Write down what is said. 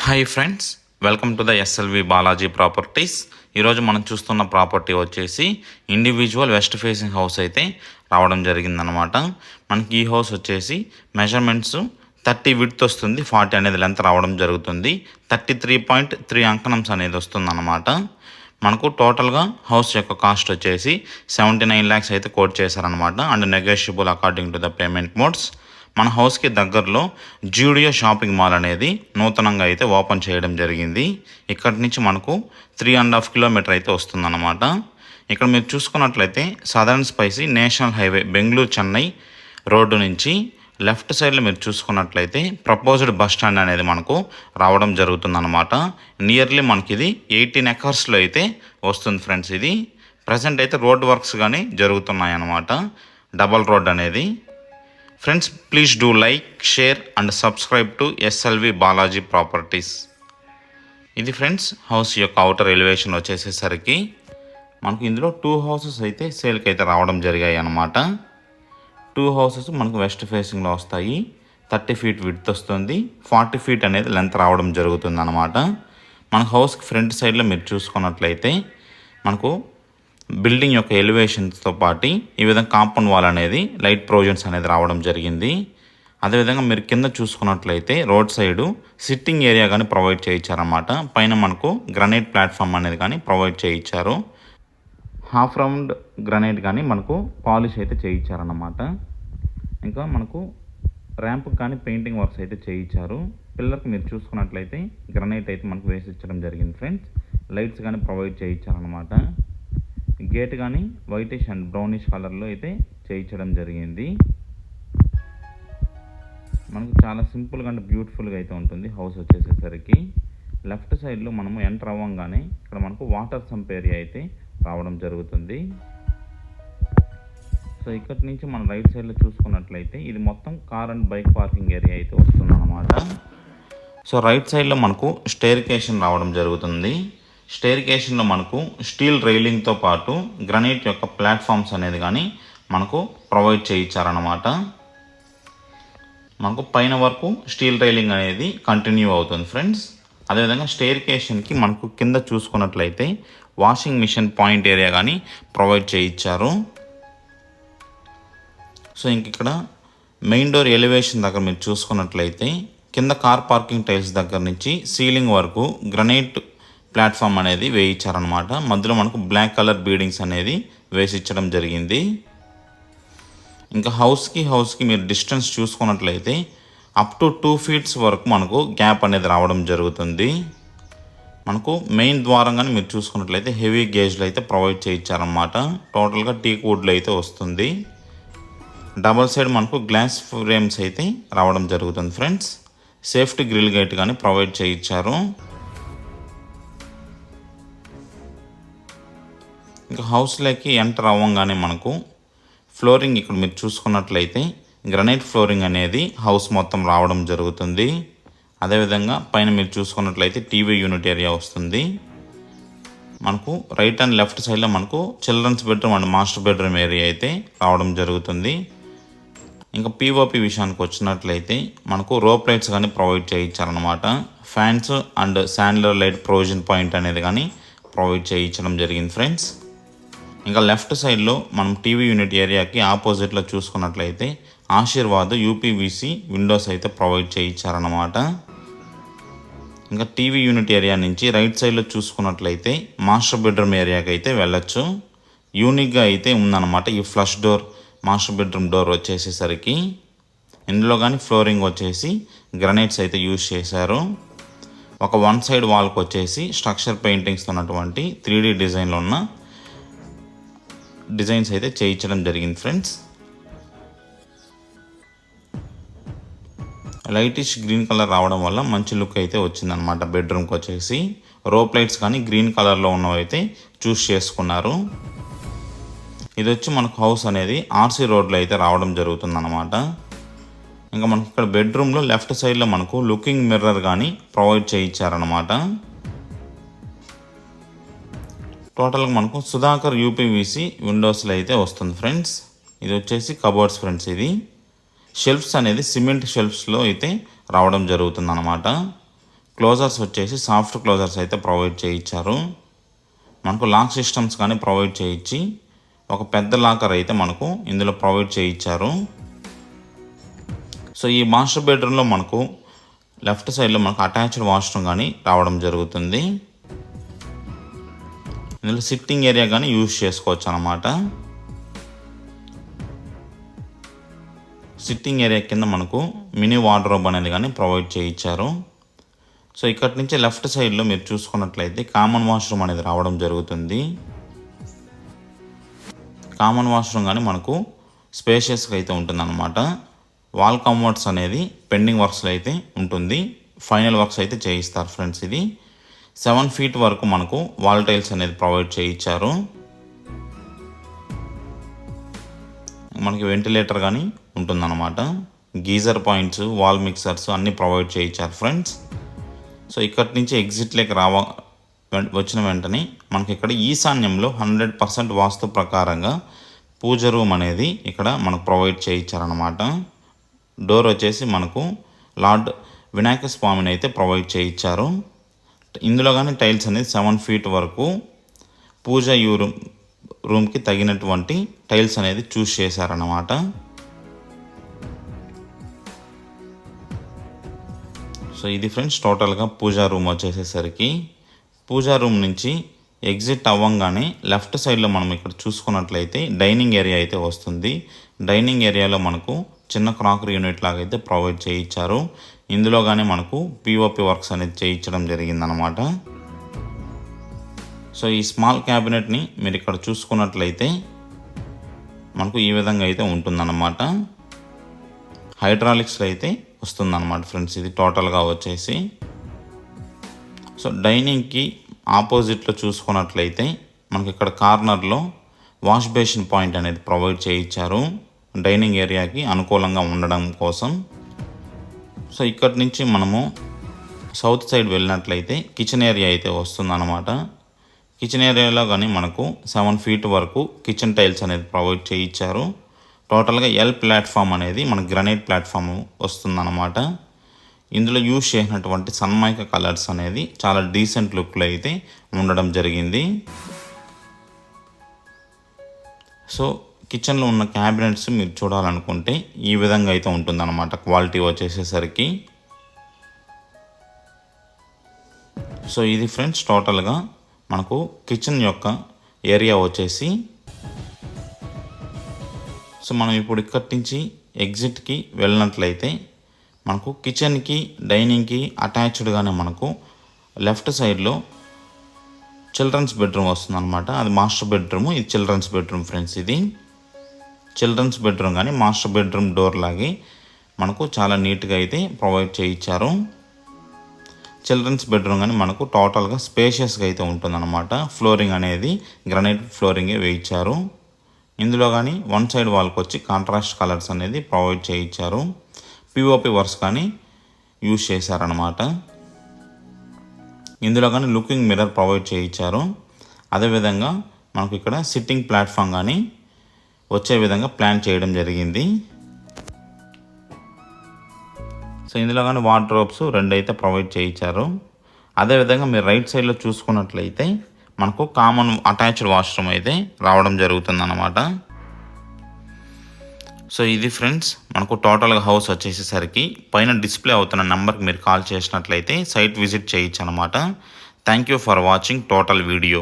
Hi friends, welcome to the SLV Balaji properties. ఈరోజు మనం చూస్తున్న ప్రాపర్టీ వచ్చేసి ఇండివిజువల్ వెస్ట్ ఫేసింగ్ హౌస్ అయితే రావడం జరిగిందనమాట. మనకి ఈ హౌస్ వచ్చేసి మెజర్మెంట్స్ 30 విడ్త్ వస్తుంది, 40 అనేది లెంత్ రావడం జరుగుతుంది. 33.3 అంకణంస్ అనేది వస్తుందన్నమాట. మనకు టోటల్గా హౌస్ యొక్క కాస్ట్ వచ్చేసి 79 lakhs అయితే కోట్ చేశారనమాట. And negotiable according to the payment modes. మన హౌస్కి దగ్గరలో జూడియో షాపింగ్ మాల్ అనేది నూతనంగా అయితే ఓపెన్ చేయడం జరిగింది. ఇక్కడి నుంచి మనకు 3.5 kilometers అయితే వస్తుందన్నమాట. ఇక్కడ మీరు చూసుకున్నట్లయితే southern spicy national highway Bengaluru Chennai road నుంచి లెఫ్ట్ సైడ్లో మీరు చూసుకున్నట్లయితే ప్రపోజ్డ్ బస్ స్టాండ్ అనేది మనకు రావడం జరుగుతుందన్నమాట. నియర్లీ మనకి ఇది 18 acres అయితే వస్తుంది ఫ్రెండ్స్. ఇది ప్రజెంట్ అయితే రోడ్ వర్క్స్ కానీ జరుగుతున్నాయి అన్నమాట, డబల్ రోడ్ అనేది. Friends, please do like, share and subscribe to SLV Balaji properties. ఇది ఫ్రెండ్స్ హౌస్ యొక్క అవుటర్ ఎలివేషన్ వచ్చేసేసరికి మనకు ఇందులో 2 houses అయితే సేల్కి అయితే రావడం జరిగాయి అన్నమాట. 2 houses మనకు వెస్ట్ ఫేసింగ్లో వస్తాయి. 30 feet విడ్త్ వస్తుంది, 40 feet అనేది లెంత్ రావడం జరుగుతుంది అన్నమాట. మన హౌస్కి ఫ్రంట్ సైడ్లో మీరు చూసుకున్నట్లయితే మనకు బిల్డింగ్ యొక్క ఎలివేషన్స్తో పాటు ఈ విధంగా కాంపౌండ్ వాల్ అనేది లైట్ ప్రొవిజన్స్ అనేది రావడం జరిగింది. అదేవిధంగా మీరు కింద చూసుకున్నట్లయితే రోడ్ సైడు సిట్టింగ్ ఏరియా కానీ ప్రొవైడ్ చేయించారన్నమాట. పైన మనకు గ్రనైట్ ప్లాట్ఫామ్ అనేది కానీ ప్రొవైడ్ చేయించారు. హాఫ్ రౌండ్ గ్రనైట్ కానీ మనకు పాలిష్ అయితే చేయించారన్నమాట. ఇంకా మనకు ర్యాంప్కి కానీ పెయింటింగ్ వర్క్స్ అయితే చేయించారు. పిల్లర్కి మీరు చూసుకున్నట్లయితే గ్రనైట్ అయితే మనకు వేసి ఇచ్చడం జరిగింది ఫ్రెండ్స్. లైట్స్ కానీ ప్రొవైడ్ చేయించారన్నమాట. గేట్ కానీ వైటిష్ అండ్ బ్రౌనిష్ కలర్లో అయితే చేయించడం జరిగింది. మనకు చాలా సింపుల్గా అండ్ బ్యూటిఫుల్గా అయితే ఉంటుంది హౌస్ వచ్చేసేసరికి. లెఫ్ట్ సైడ్లో మనము ఎంటర్ అవ్వగానే ఇక్కడ మనకు వాటర్ సంప్ ఏరియా అయితే రావడం జరుగుతుంది. సో ఇక్కడి నుంచి మనం రైట్ సైడ్లో చూసుకున్నట్లయితే ఇది మొత్తం car and bike parking area అయితే వస్తుంది అన్నమాట. సో రైట్ సైడ్లో మనకు స్టెయిర్కేషన్ రావడం జరుగుతుంది. స్టెయిర్కేషన్లో మనకు స్టీల్ రైలింగ్తో పాటు గ్రనైట్ యొక్క ప్లాట్ఫామ్స్ అనేది కానీ మనకు ప్రొవైడ్ చేయించారన్నమాట. మనకు పైన వరకు స్టీల్ రైలింగ్ అనేది కంటిన్యూ అవుతుంది ఫ్రెండ్స్. అదేవిధంగా స్టెయిర్కేషన్కి మనకు కింద చూసుకున్నట్లయితే వాషింగ్ మిషన్ పాయింట్ ఏరియా కానీ ప్రొవైడ్ చేయించారు. సో ఇంక ఇక్కడ మెయిన్ డోర్ ఎలివేషన్ దగ్గర మీరు చూసుకున్నట్లయితే కింద కార్ పార్కింగ్ టైల్స్ దగ్గర నుంచి సీలింగ్ వరకు గ్రనైట్ ప్లాట్ఫామ్ అనేది వేయించారనమాట. మధ్యలో మనకు బ్లాక్ కలర్ బీడింగ్స్ అనేది వేసి ఇచ్చడం జరిగింది. ఇంకా హౌస్కి మీరు డిస్టెన్స్ చూసుకున్నట్లయితే అప్ టు 2 feet వరకు మనకు గ్యాప్ అనేది రావడం జరుగుతుంది. మనకు మెయిన్ ద్వారంగానే మీరు చూసుకున్నట్లయితే హెవీ గేజ్లు అయితే ప్రొవైడ్ చేయించారన్నమాట. టోటల్గా టీక్ వుడ్లో అయితే వస్తుంది. డబల్ సైడ్ మనకు గ్లాస్ ఫ్రేమ్స్ అయితే రావడం జరుగుతుంది ఫ్రెండ్స్. సేఫ్టీ గ్రిల్ గేట్ కానీ ప్రొవైడ్ చేయించారు. ఇంకా హౌస్లోకి ఎంటర్ అవ్వగానే మనకు ఫ్లోరింగ్ ఇక్కడ మీరు చూసుకున్నట్లయితే గ్రనైట్ ఫ్లోరింగ్ అనేది హౌస్ మొత్తం రావడం జరుగుతుంది. అదేవిధంగా పైన మీరు చూసుకున్నట్లయితే టీవీ యూనిట్ ఏరియా వస్తుంది. మనకు రైట్ అండ్ లెఫ్ట్ సైడ్లో మనకు children's bedroom and master bedroom area అయితే రావడం జరుగుతుంది. ఇంకా పిఓపి విషయానికి వచ్చినట్లయితే మనకు రోప్ లైట్స్ కానీ ప్రొవైడ్ చేయించారనమాట. Fans and chandelier light provision point అనేది కానీ ప్రొవైడ్ చేయించడం జరిగింది ఫ్రెండ్స్. ఇంకా లెఫ్ట్ సైడ్లో మనం టీవీ యూనిట్ ఏరియాకి ఆపోజిట్లో చూసుకున్నట్లయితే ఆశీర్వాద్ యూపీవీసీ విండోస్ అయితే ప్రొవైడ్ చేయించారన్నమాట. ఇంకా టీవీ యూనిట్ ఏరియా నుంచి రైట్ సైడ్లో చూసుకున్నట్లయితే మాస్టర్ బెడ్రూమ్ ఏరియాకి అయితే వెళ్ళొచ్చు. యూనిక్గా అయితే ఉందన్నమాట ఈ flush door master bedroom door వచ్చేసేసరికి. ఇందులో కానీ ఫ్లోరింగ్ వచ్చేసి గ్రనైట్స్ అయితే యూజ్ చేశారు. ఒక 1 side వాల్కి వచ్చేసి స్ట్రక్చర్ పెయింటింగ్స్ ఉన్నటువంటి 3D డిజైన్లో ఉన్న డిజైన్స్ అయితే చేయించడం జరిగింది ఫ్రెండ్స్. లైటిష్ గ్రీన్ కలర్ రావడం వల్ల మంచి లుక్ అయితే వచ్చిందనమాట. బెడ్రూమ్కి వచ్చేసి రోప్ లైట్స్ కానీ గ్రీన్ కలర్లో ఉన్నవి అయితే చూస్ చేసుకున్నారు. ఇది వచ్చి మనకు హౌస్ అనేది ఆర్సీ రోడ్లో అయితే రావడం జరుగుతుందన్నమాట. ఇంకా మనకి ఇక్కడ బెడ్రూమ్లో లెఫ్ట్ సైడ్లో మనకు లుకింగ్ మిర్రర్ కానీ ప్రొవైడ్ చేయించారనమాట. టోటల్గా మనకు సుధాకర్ యూపీవీసీ విండోస్లో అయితే వస్తుంది ఫ్రెండ్స్. ఇది వచ్చేసి కబోర్డ్స్ ఫ్రెండ్స్. ఇది షెల్ఫ్స్ అనేది సిమెంట్ షెల్ఫ్స్లో అయితే రావడం జరుగుతుంది అన్నమాట. క్లోజర్స్ వచ్చేసి సాఫ్ట్ క్లోజర్స్ అయితే ప్రొవైడ్ చేయించారు. మనకు లాక్ సిస్టమ్స్ కానీ ప్రొవైడ్ చేయించి ఒక పెద్ద లాకర్ అయితే మనకు ఇందులో ప్రొవైడ్ చేయించారు. సో ఈ మాస్టర్ బెడ్రూమ్లో మనకు లెఫ్ట్ సైడ్లో మనకు అటాచ్డ్ వాష్రూమ్ కానీ రావడం జరుగుతుంది. ఇందులో సిట్టింగ్ ఏరియా కానీ యూజ్ చేసుకోవచ్చు అన్నమాట. సిట్టింగ్ ఏరియా కింద మనకు మినీ వార్డ్రోబ్ అనేది కానీ ప్రొవైడ్ చేయించారు. సో ఇక్కడి నుంచి లెఫ్ట్ సైడ్లో మీరు చూసుకున్నట్లయితే కామన్ వాష్రూమ్ అనేది రావడం జరుగుతుంది. కామన్ వాష్రూమ్ కానీ మనకు స్పేషియస్గా అయితే ఉంటుందన్నమాట. వాల్ కమోడ్స్ అనేది పెండింగ్ వర్క్స్లో అయితే ఉంటుంది. ఫైనల్ వర్క్స్ అయితే చేయిస్తారు ఫ్రెండ్స్. ఇది 7 feet వరకు మనకు వాల్ టైల్స్ అనేది ప్రొవైడ్ చేయించారు. మనకి వెంటిలేటర్ కానీ ఉంటుందన్నమాట. గీజర్ పాయింట్స్, వాల్ మిక్సర్స్ అన్నీ ప్రొవైడ్ చేయించారు ఫ్రెండ్స్. సో ఇక్కడి నుంచి ఎగ్జిట్లోకి వచ్చిన వెంటనే మనకి ఇక్కడ ఈశాన్యంలో 100% వాస్తు ప్రకారంగా పూజ రూమ్ అనేది ఇక్కడ మనకు ప్రొవైడ్ చేయించారనమాట. డోర్ వచ్చేసి మనకు లార్డ్ వినాయక స్వామిని అయితే ప్రొవైడ్ చేయించారు. ఇందులో కానీ టైల్స్ అనేది 7 feet వరకు పూజ రూమ్కి తగినటువంటి టైల్స్ అనేది చూస్ చేశారన్నమాట. సో ఇది ఫ్రెండ్స్ టోటల్గా పూజా రూమ్ వచ్చేసేసరికి. పూజా రూమ్ నుంచి ఎగ్జిట్ అవ్వంగానే లెఫ్ట్ సైడ్లో మనం ఇక్కడ చూసుకున్నట్లయితే డైనింగ్ ఏరియా అయితే వస్తుంది. డైనింగ్ ఏరియాలో మనకు చిన్న క్రాకరీ యూనిట్ లాగా అయితే ప్రొవైడ్ చేయించారు. ఇందులో కానీ మనకు పిఓపి వర్క్స్ అనేది చేయించడం జరిగిందనమాట. సో ఈ స్మాల్ క్యాబినెట్ని మీరు ఇక్కడ చూసుకున్నట్లయితే మనకు ఈ విధంగా అయితే ఉంటుందన్నమాట. హైడ్రాలిక్స్లో అయితే వస్తుందన్నమాట ఫ్రెండ్స్. ఇది టోటల్గా వచ్చేసి. సో డైనింగ్కి ఆపోజిట్లో చూసుకున్నట్లయితే మనకి ఇక్కడ కార్నర్లో వాష్ బేసిన్ పాయింట్ అనేది ప్రొవైడ్ చేయించారు డైనింగ్ ఏరియాకి అనుకూలంగా ఉండడం కోసం. సో ఇక్కడి నుంచి మనము సౌత్ సైడ్ వెళ్ళినట్లయితే కిచెన్ ఏరియా అయితే వస్తుందన్నమాట. కిచెన్ ఏరియాలో కానీ మనకు 7 feet వరకు కిచెన్ టైల్స్ అనేది ప్రొవైడ్ చేయించారు. టోటల్గా ఎల్ ప్లాట్ఫామ్ అనేది మనకు గ్రానైట్ ప్లాట్ఫామ్ వస్తుందన్నమాట. ఇందులో యూజ్ చేసినటువంటి సన్మైకా కలర్స్ అనేది చాలా డీసెంట్ లుక్లో అయితే ఉండడం జరిగింది. సో కిచెన్లో ఉన్న క్యాబినెట్స్ మీరు చూడాలనుకుంటే ఈ విధంగా అయితే ఉంటుందన్నమాట క్వాలిటీ వచ్చేసేసరికి. సో ఇది ఫ్రెండ్స్ టోటల్గా మనకు కిచెన్ యొక్క ఏరియా వచ్చేసి. సో మనం ఇప్పుడు ఇక్కడి నుంచి ఎగ్జిట్కి వెళ్ళినట్లయితే మనకు కిచెన్కి డైనింగ్కి అటాచ్డ్గానే మనకు లెఫ్ట్ సైడ్లో చిల్డ్రన్స్ బెడ్రూమ్ వస్తుందన్నమాట. అది మాస్టర్ బెడ్రూమ్, ఇది చిల్డ్రన్స్ బెడ్రూమ్ ఫ్రెండ్స్. ఇది చిల్డ్రన్స్ బెడ్రూమ్ కానీ మాస్టర్ బెడ్రూమ్ డోర్ లాగే మనకు చాలా నీట్గా అయితే ప్రొవైడ్ చేయించారు. చిల్డ్రన్స్ బెడ్రూమ్ కానీ మనకు టోటల్గా స్పేషియస్గా అయితే ఉంటుందన్నమాట. ఫ్లోరింగ్ అనేది గ్రానైట్ ఫ్లోరింగే వేయించారు. ఇందులో కానీ వన్ సైడ్ వాల్కి వచ్చి కాంట్రాస్ట్ కలర్స్ అనేది ప్రొవైడ్ చేయించారు. పిఓపి వర్క్స్ కానీ యూజ్ చేశారనమాట. ఇందులో కానీ లుకింగ్ మిర్రర్ ప్రొవైడ్ చేయించారు. అదేవిధంగా మనకు ఇక్కడ సిట్టింగ్ ప్లాట్ఫామ్ కానీ వచ్చే విధంగా ప్లాన్ చేయడం జరిగింది. సో ఇందులో కానీ వార్డ్రోబ్స్ 2 అయితే ప్రొవైడ్ చేయించారు. అదేవిధంగా మీరు రైట్ సైడ్లో చూసుకున్నట్లయితే మనకు కామన్ అటాచ్డ్ వాష్రూమ్ అయితే రావడం జరుగుతుందన్నమాట. సో ఇది ఫ్రెండ్స్ మనకు టోటల్గా హౌస్ వచ్చేసేసరికి పైన డిస్ప్లే అవుతున్న నెంబర్కి మీరు కాల్ చేసినట్లయితే సైట్ విజిట్ చేయొచ్చు అనమాట. Thank you for watching total video.